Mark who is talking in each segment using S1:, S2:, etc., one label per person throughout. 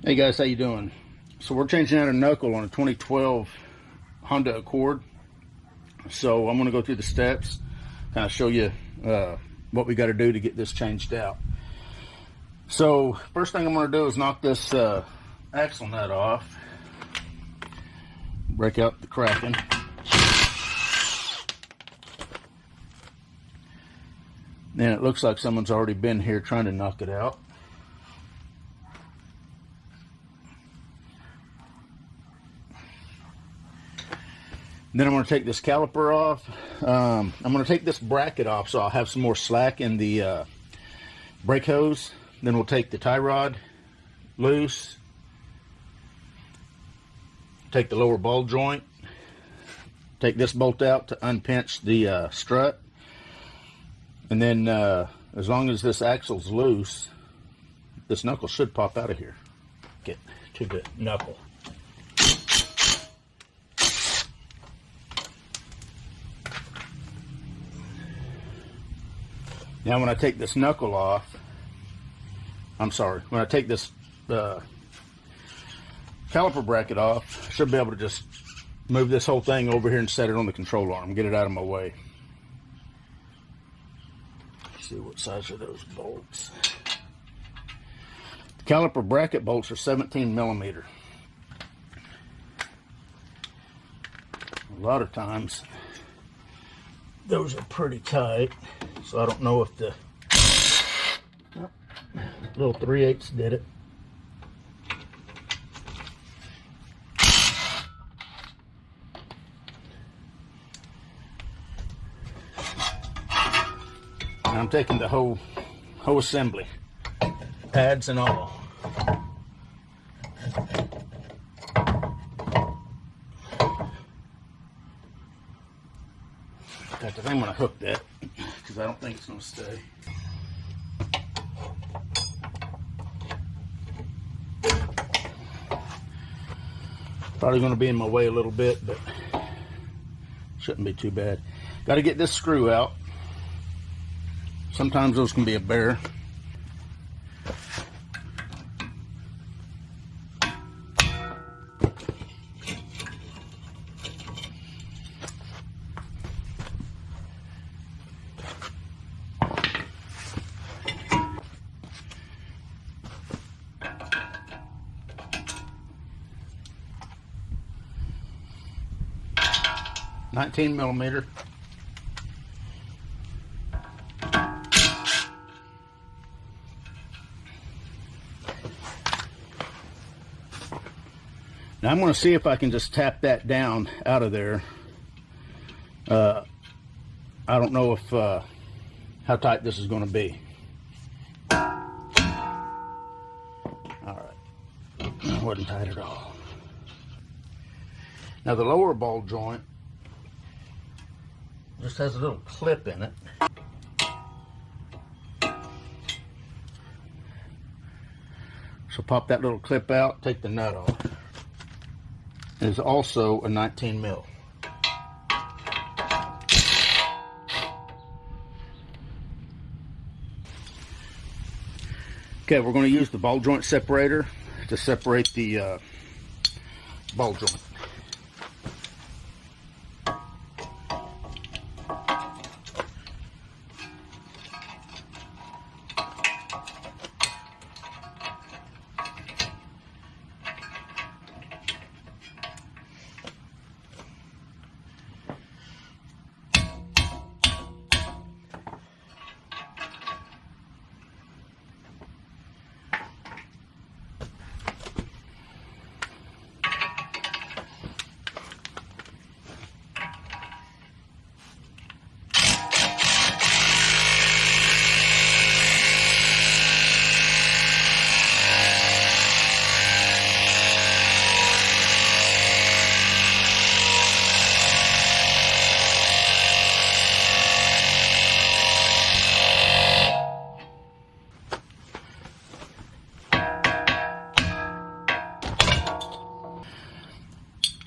S1: Hey guys, how you doing? So we're changing out a knuckle on a 2012 Honda Accord. So I'm going to go through the steps, kind of show you what we got to do to get this changed out. So first thing I'm going to do is knock this axle nut off, break out the cracking. Then it looks like someone's already been here trying to knock it out. Then I'm going to take this caliper off. I'm going to take this bracket off so I'll have some more slack in the brake hose. Then we'll take the tie rod loose. Take the lower ball joint. Take this bolt out to unpinch the strut. And then as long as this axle's loose, this knuckle should pop out of here. Get to the knuckle. Now when I take this knuckle off, when I take this caliper bracket off, I should be able to just move this whole thing over here and set it on the control arm, get it out of my way. Let's see what size are those bolts. The caliper bracket bolts are 17 millimeter. A lot of times those are pretty tight, so I don't know if the little 3/8 did it. And I'm taking the whole assembly, pads and all. In fact, I'm going to hook that because I don't think it's going to stay. Probably going to be in my way a little bit, but shouldn't be too bad. Got to get this screw out. Sometimes those can be a bear. $19 millimeter. Now I'm going to see if I can just tap that down out of there. I don't know if how tight this is going to be. All right, it wasn't tight at all. Now the lower ball joint just has a little clip in it. So pop that little clip out, take the nut off. It is also a 19 mil. Okay, we're going to use the ball joint separator to separate the ball joint.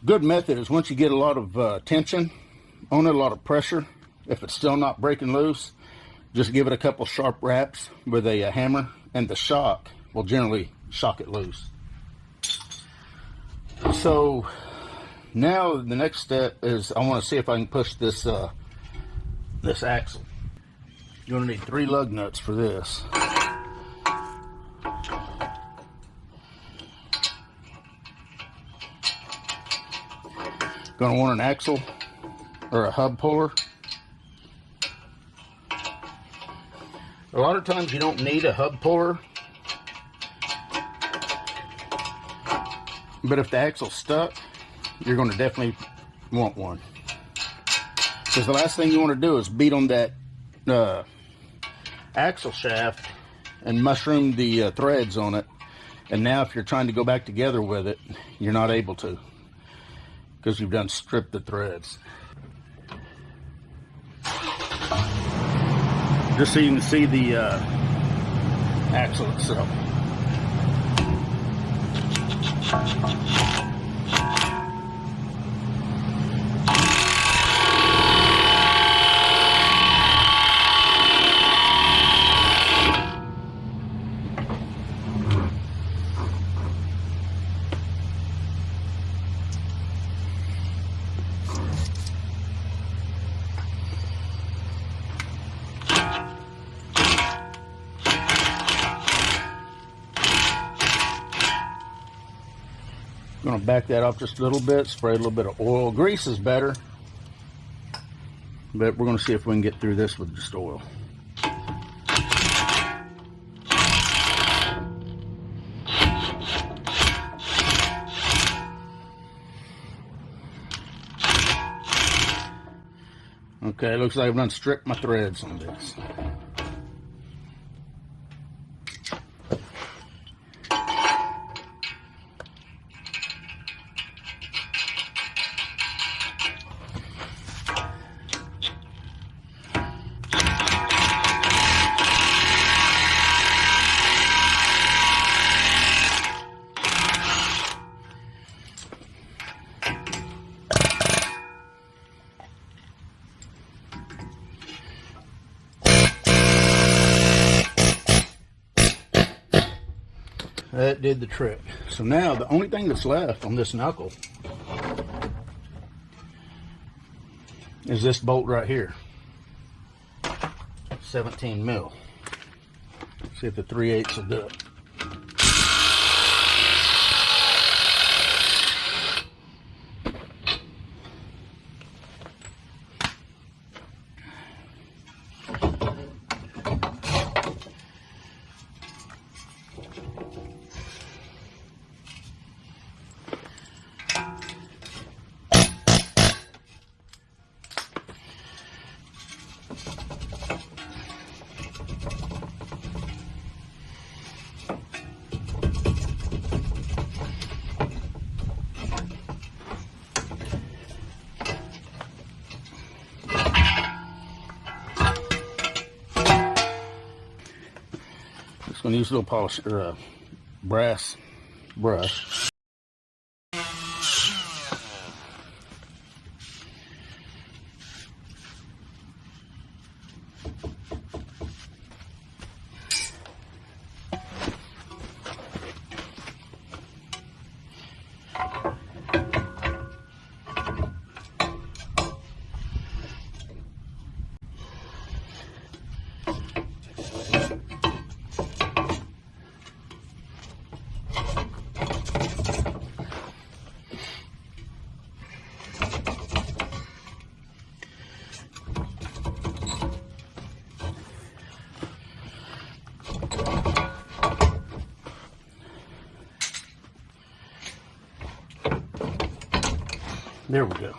S1: Good method is once you get a lot of tension on it, a lot of pressure, if it's still not breaking loose, just give it a couple sharp raps with a hammer, and the shock will generally shock it loose. So now the next step is I want to see if I can push this this axle. You're going to need 3 lug nuts for this. Going to want an axle or a hub puller. A lot of times you don't need a hub puller, but if the axle's stuck, you're going to definitely want one. Because the last thing you want to do is beat on that axle shaft and mushroom the threads on it. And now if you're trying to go back together with it, you're not able to, because you've done stripped the threads. Just so you can see the axle itself. I'm going to back that off just a little bit, spray a little bit of oil. Grease is better, but we're going to see if we can get through this with just oil. Okay, looks like I've done stripped my threads on this. That did the trick. So now the only thing that's left on this knuckle is this bolt right here, 17 mil. See if the 3/8 will do it. Just going to use a little polish or brass brush. There we go.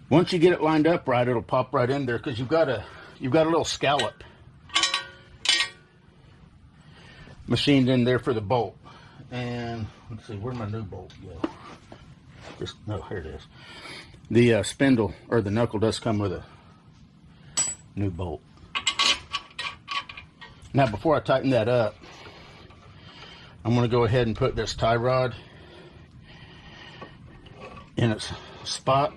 S1: Once you get it lined up right, it'll pop right in there, because you've got a little scallop machined in there for the bolt. And let's see, where'd my new bolt go? Just no, here it is. The spindle or the knuckle does come with a new bolt. Now, before I tighten that up, I'm going to go ahead and put this tie rod in its spot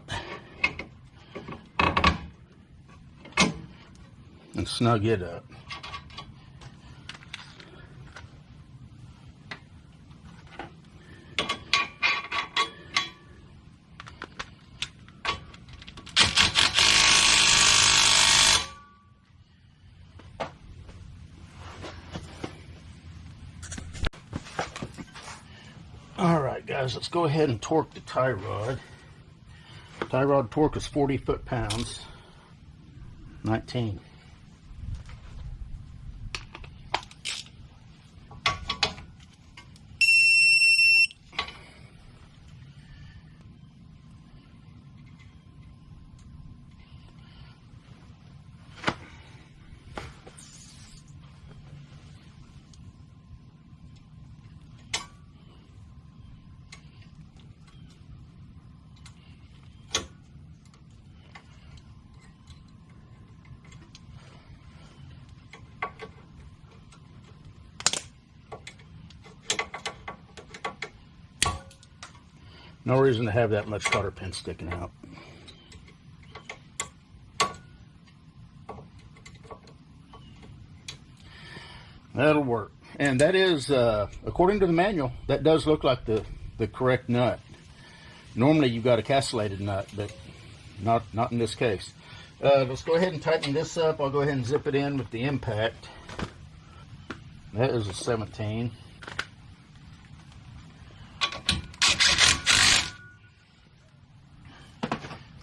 S1: and snug it up. All right, guys, let's go ahead and torque the tie rod. Tie rod torque is 40 foot-pounds, 19. No reason to have that much cotter pin sticking out. That'll work. And that is, according to the manual, that does look like the correct nut. Normally you've got a castellated nut, but not in this case. Let's go ahead and tighten this up. I'll go ahead and zip it in with the impact. That is a 17.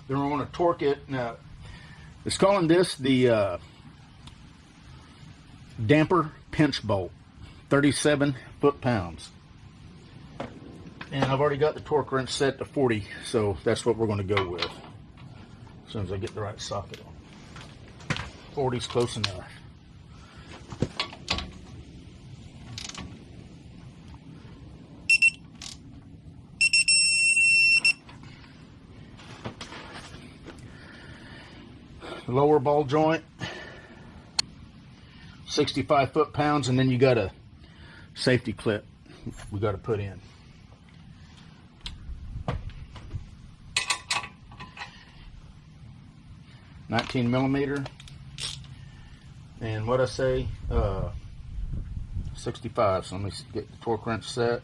S1: Then we're going to torque it. Now, it's calling this the damper pinch bolt, 37 foot-pounds. And I've already got the torque wrench set to 40, so that's what we're going to go with. As soon as I get the right socket on. 40's close enough. Lower ball joint, 65 foot-pounds, and then you got a safety clip we got to put in. $19mm, and what I say, 65. So let me get the torque wrench set.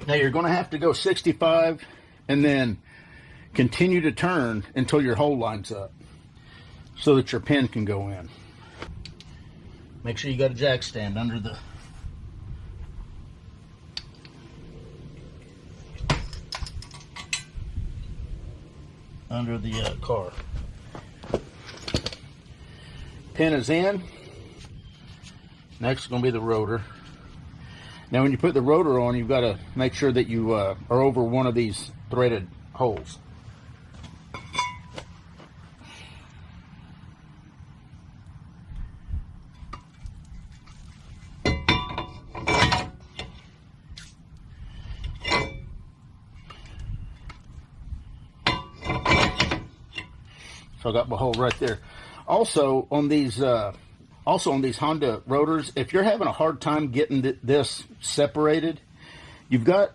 S1: Now you're going to have to go 65 and then continue to turn until your hole lines up so that your pin can go in. Make sure you got a jack stand under the car. Pin is in. Next is going to be the rotor. Now when you put the rotor on, you've got to make sure that you are over one of these threaded holes. So I got my hole right there. Also on these Honda rotors, if you're having a hard time getting this separated, you've got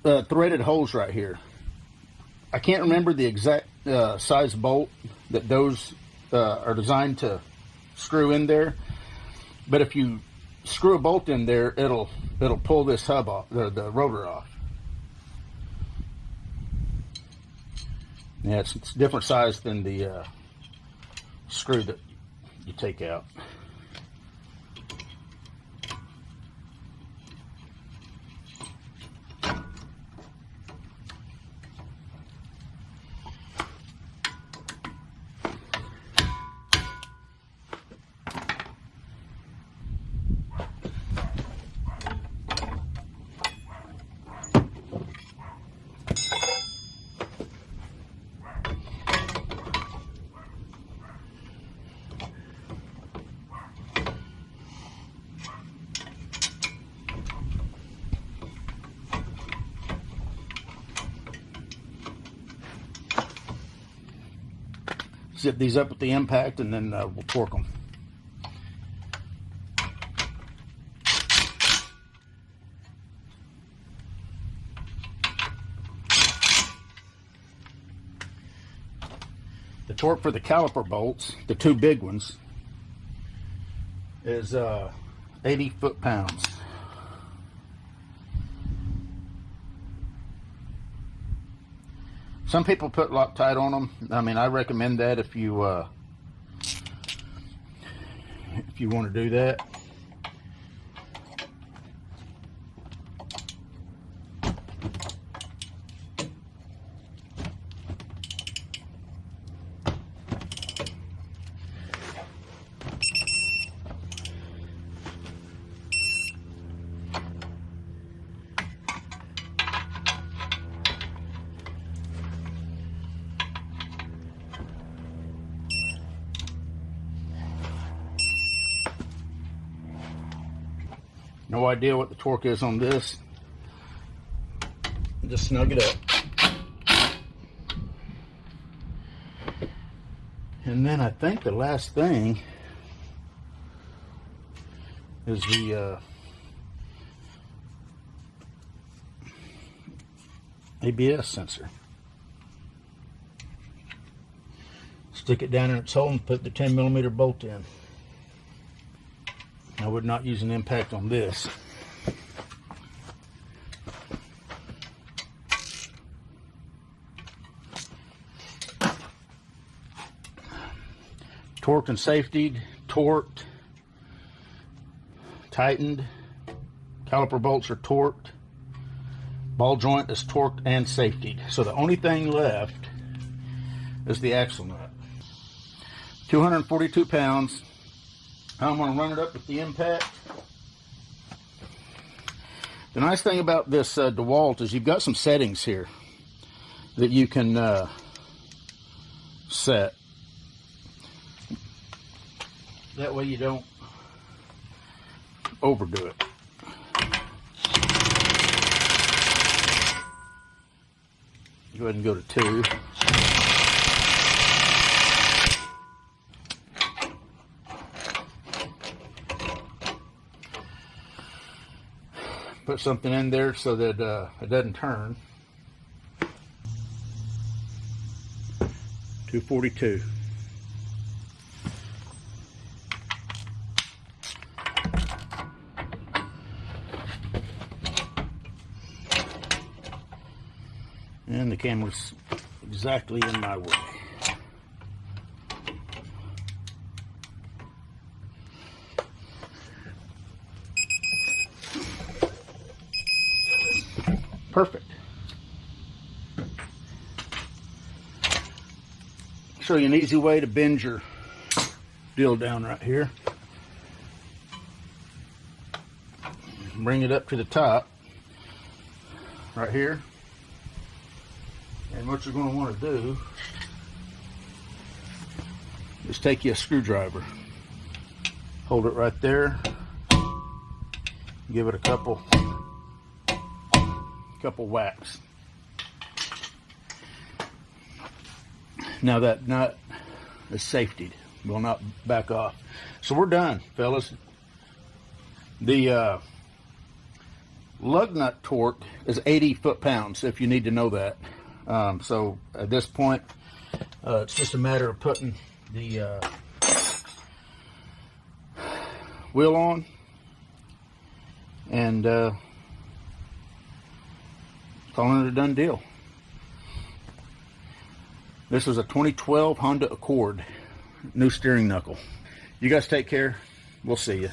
S1: threaded holes right here. I can't remember the exact size bolt that those are designed to screw in there, but if you screw a bolt in there, it'll pull this hub off, the rotor off. Yeah, it's different size than the screw that you take out. Zip these up with the impact, and then we'll torque them. The torque for the caliper bolts, the two big ones, is 80 foot-pounds. Some people put Loctite on them. I mean, I recommend that if you want to do that. No idea what the torque is on this. Just snug it up. And then I think the last thing is the ABS sensor. Stick it down in its hole and put the 10mm bolt in. I would not use an impact on this. Torqued and safetied, torqued, tightened. Caliper bolts are torqued. Ball joint is torqued and safetied. So the only thing left is the axle nut. 242 pounds. I'm going to run it up with the impact. The nice thing about this DEWALT is you've got some settings here that you can set. That way you don't overdo it. Go ahead and go to 2. Put something in there so that it doesn't turn. 242. And the camera's exactly in my way. Perfect. Show you an easy way to bend your deal down right here. Bring it up to the top right here. And what you're going to want to do is take you a screwdriver. Hold it right there. Give it a couple whacks. Now that nut is safetied, will not back off. So we're done, fellas. The lug nut torque is 80 foot-pounds, if you need to know that. So at this point, it's just a matter of putting the wheel on and calling it a done deal. This is a 2012 Honda Accord, new steering knuckle. You guys take care. We'll see you.